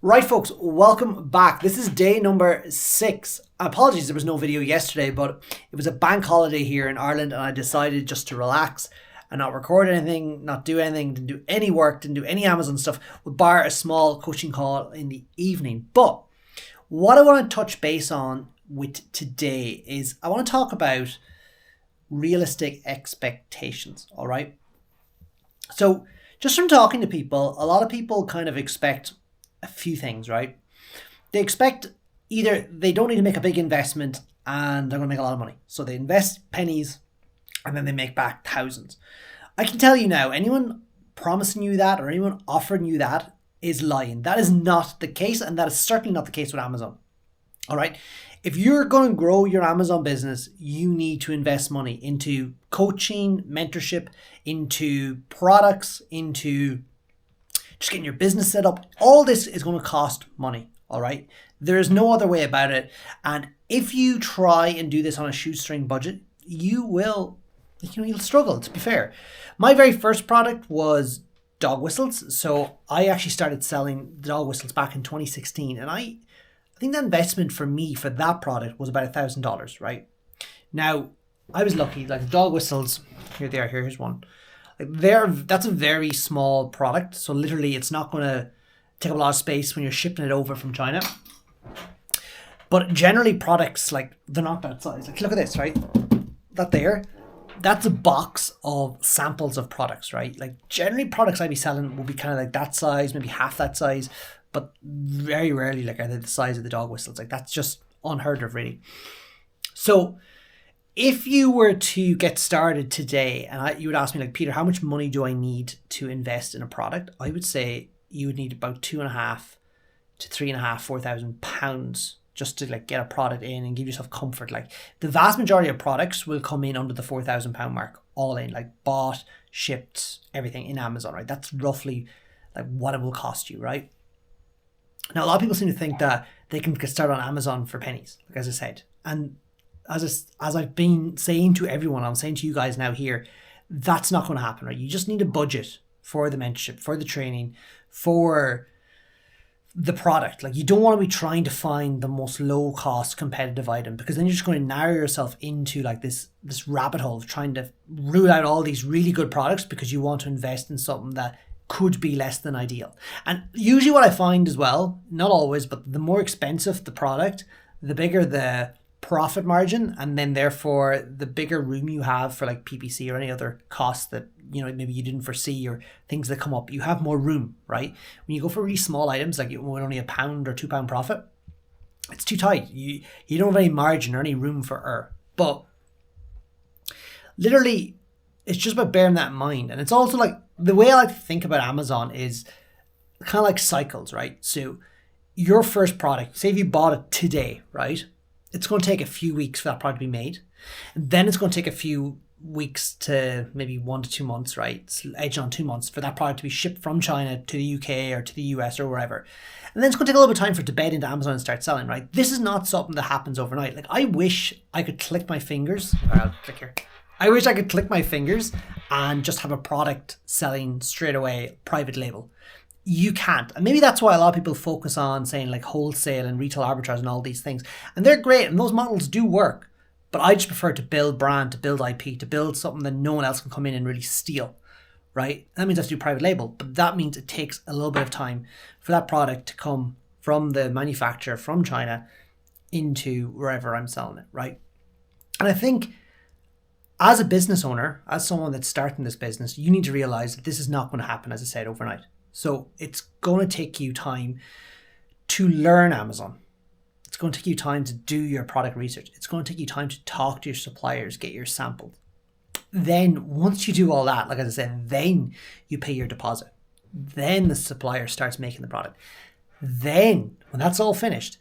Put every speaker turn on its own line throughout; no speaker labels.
Right, folks, welcome back. This is day number 6. Apologies, there was no video yesterday, but it was a bank holiday here in Ireland and I decided just to relax and not record anything, not do anything, didn't do any work, didn't do any Amazon stuff, bar a small coaching call in the evening. But what I want to touch base on with today is I want to talk about realistic expectations, all right? So just from talking to people, a lot of people kind of expect a few things, right? They expect either they don't need to make a big investment and they're going to make a lot of money. So they invest pennies and then they make back thousands. I can tell you now, anyone promising you that or anyone offering you that is lying. That is not the case, and that is certainly not the case with Amazon. All right. If you're going to grow your Amazon business, you need to invest money into coaching, mentorship, into products, into just getting your business set up. All this is going to cost money, all right? There is no other way about it. And if you try and do this on a shoestring budget, you'll struggle, to be fair. My very first product was dog whistles. So I actually started selling dog whistles back in 2016. And I think the investment for me for that product was about $1,000, right? Now, I was lucky, like dog whistles, here they are, here's one. That's a very small product, so literally it's not going to take up a lot of space when you're shipping it over from China. But generally products, like, they're not that size. Like, look at this, right? That's a box of samples of products, right? Like, generally products I'd be selling will be kind of like that size, maybe half that size, but very rarely like are they the size of the dog whistles. Like, that's just unheard of, really. So if you were to get started today and you would ask me, like, Peter, how much money do I need to invest in a product? I would say you would need about £2,500 to £3,500, £4,000 just to like get a product in and give yourself comfort. Like, the vast majority of products will come in under the £4,000 mark, all in, like bought, shipped, everything in Amazon, right? That's roughly like what it will cost you, right? Now, a lot of people seem to think that they can get started on Amazon for pennies, like as I said. And as I've been saying to everyone, I'm saying to you guys now here, that's not going to happen, right? You just need a budget for the mentorship, for the training, for the product. Like, you don't want to be trying to find the most low cost competitive item, because then you're just going to narrow yourself into like this rabbit hole of trying to rule out all these really good products because you want to invest in something that could be less than ideal. And usually what I find as well, not always, but the more expensive the product, the bigger the profit margin, and then therefore the bigger room you have for like PPC or any other costs that, you know, maybe you didn't foresee or things that come up. You have more room, right? When you go for really small items, like with only £1 or £2 profit, it's too tight. You don't have any margin or any room for error. But literally, it's just about bearing that in mind. And it's also like, the way I like to think about Amazon is kind of like cycles, right? So your first product, say if you bought it today, right? It's going to take a few weeks for that product to be made. And then it's going to take a few weeks to maybe 1 to 2 months, right? It's edging on 2 months for that product to be shipped from China to the UK or to the US or wherever. And then it's going to take a little bit of time for it to bed into Amazon and start selling, right? This is not something that happens overnight. Like, I wish I could click my fingers. I'll click here. I wish I could click my fingers and just have a product selling straight away, private label. You can't. And maybe that's why a lot of people focus on saying like wholesale and retail arbitrage and all these things. And they're great, and those models do work. But I just prefer to build brand, to build IP, to build something that no one else can come in and really steal, right? That means I have to do private label, but that means it takes a little bit of time for that product to come from the manufacturer, from China, into wherever I'm selling it, right? And I think as a business owner, as someone that's starting this business, you need to realize that this is not going to happen, as I said, overnight. So it's going to take you time to learn Amazon. It's going to take you time to do your product research. It's going to take you time to talk to your suppliers, get your samples. Then once you do all that, like I said, then you pay your deposit. Then the supplier starts making the product. Then when that's all finished,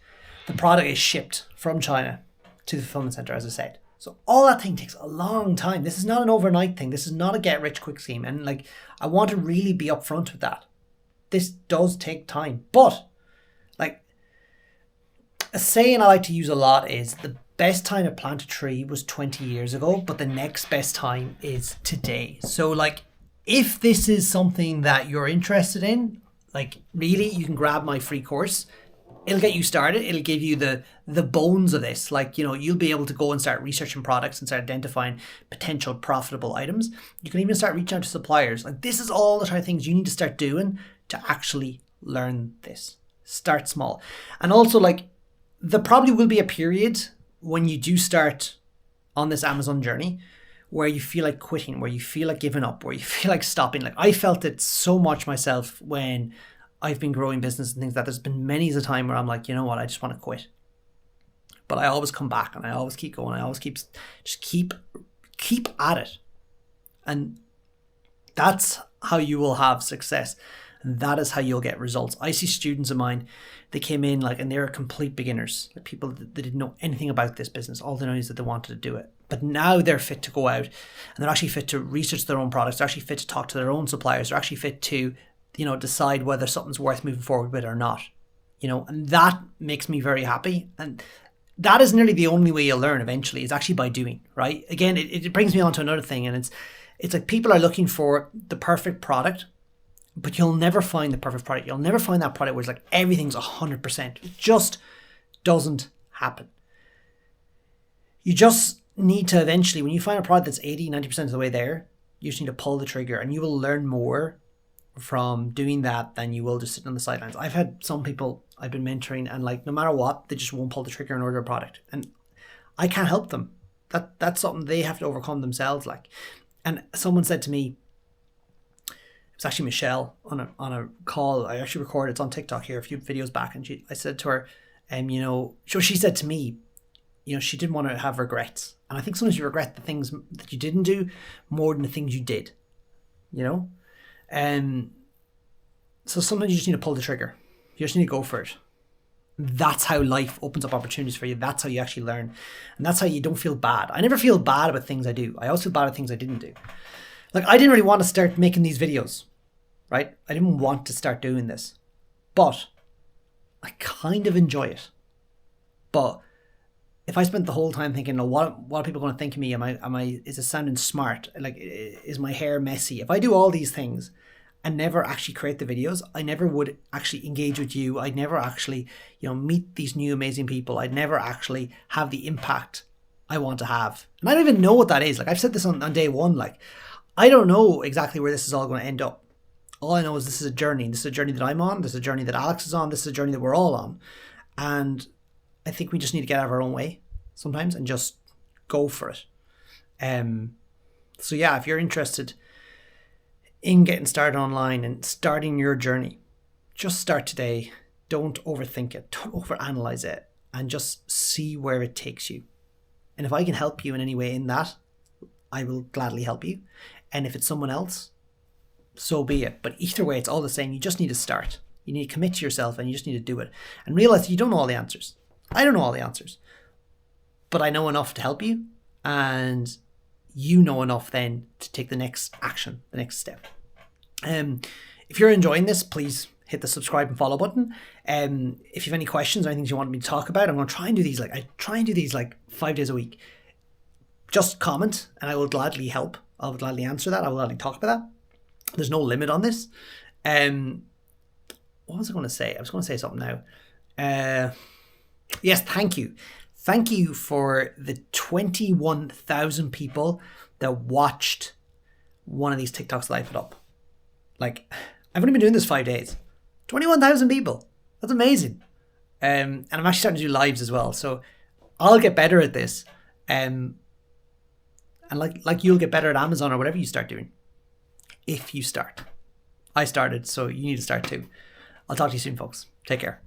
the product is shipped from China to the fulfillment center, as I said. So all that thing takes a long time. This is not an overnight thing. This is not a get rich quick scheme. And like, I want to really be upfront with that. This does take time. But like, a saying I like to use a lot is the best time to plant a tree was 20 years ago, but the next best time is today. So like, if this is something that you're interested in, Like really, you can grab my free course. It'll get you started. It'll give you the bones of this. Like, you'll be able to go and start researching products and start identifying potential profitable items. You can even start reaching out to suppliers. Like, this is all the type of things you need to start doing to actually learn this. Start small. And also, like, there probably will be a period when you do start on this Amazon journey where you feel like quitting, where you feel like giving up, where you feel like stopping. Like, I felt it so much myself when I've been growing business and things like that. There's been many a time where I'm like, you know what, I just want to quit. But I always come back and I always keep going. I always keep at it. And that's how you will have success. And that is how you'll get results. I see students of mine, they came in and they were complete beginners. Like people that didn't know anything about this business. All they know is that they wanted to do it. But now they're fit to go out and they're actually fit to research their own products. They're actually fit to talk to their own suppliers. They're actually fit to decide whether something's worth moving forward with or not, and that makes me very happy. And that is nearly the only way you'll learn eventually, is actually by doing, right? Again, it brings me on to another thing, and it's like people are looking for the perfect product, but you'll never find the perfect product. You'll never find that product where it's like everything's 100%. It just doesn't happen. You just need to eventually, when you find a product that's 80, 90% of the way there, you just need to pull the trigger, and you will learn more from doing that than you will just sitting on the sidelines. I've had some people I've been mentoring, and no matter what, they just won't pull the trigger and order a product, and I can't help them. That's something they have to overcome themselves. And someone said to me, it was actually Michelle on a call I actually recorded. It's on TikTok here a few videos back, and I said to her, so she said to me, she didn't want to have regrets, and I think sometimes you regret the things that you didn't do more than the things you did. So sometimes you just need to pull the trigger. You just need to go for it. That's how life opens up opportunities for you. That's how you actually learn. And that's how you don't feel bad. I never feel bad about things I do. I always feel bad about things I didn't do. I didn't really want to start making these videos, right? I didn't want to start doing this. But I kind of enjoy it. But if I spent the whole time thinking, what are people going to think of me? Is it sounding smart? Is my hair messy? If I do all these things and never actually create the videos, I never would actually engage with you. I'd never actually, meet these new amazing people. I'd never actually have the impact I want to have. And I don't even know what that is. I've said this on day one, I don't know exactly where this is all going to end up. All I know is this is a journey. This is a journey that I'm on. This is a journey that Alex is on. This is a journey that we're all on. And I think we just need to get out of our own way sometimes and just go for it. So yeah, if you're interested in getting started online and starting your journey, just start today. Don't overthink it. Don't overanalyze it, and just see where it takes you. And if I can help you in any way in that, I will gladly help you. And if it's someone else, so be it. But either way, it's all the same. You just need to start. You need to commit to yourself, and you just need to do it. And realize you don't know all the answers. I don't know all the answers. But I know enough to help you, and you know enough then to take the next action, the next step. If you're enjoying this, please hit the subscribe and follow button. If you have any questions or anything you want me to talk about, I'm going to try and do these. I try and do these 5 days a week. Just comment, and I will gladly help. I will gladly answer that. I will gladly talk about that. There's no limit on this. What was I going to say? I was going to say something now. Yes, thank you. Thank you for the 21,000 people that watched one of these TikToks that I put up. I've only been doing this 5 days. 21,000 people. That's amazing. And I'm actually starting to do lives as well. So I'll get better at this. And you'll get better at Amazon or whatever you start doing. If you start. I started, so you need to start too. I'll talk to you soon, folks. Take care.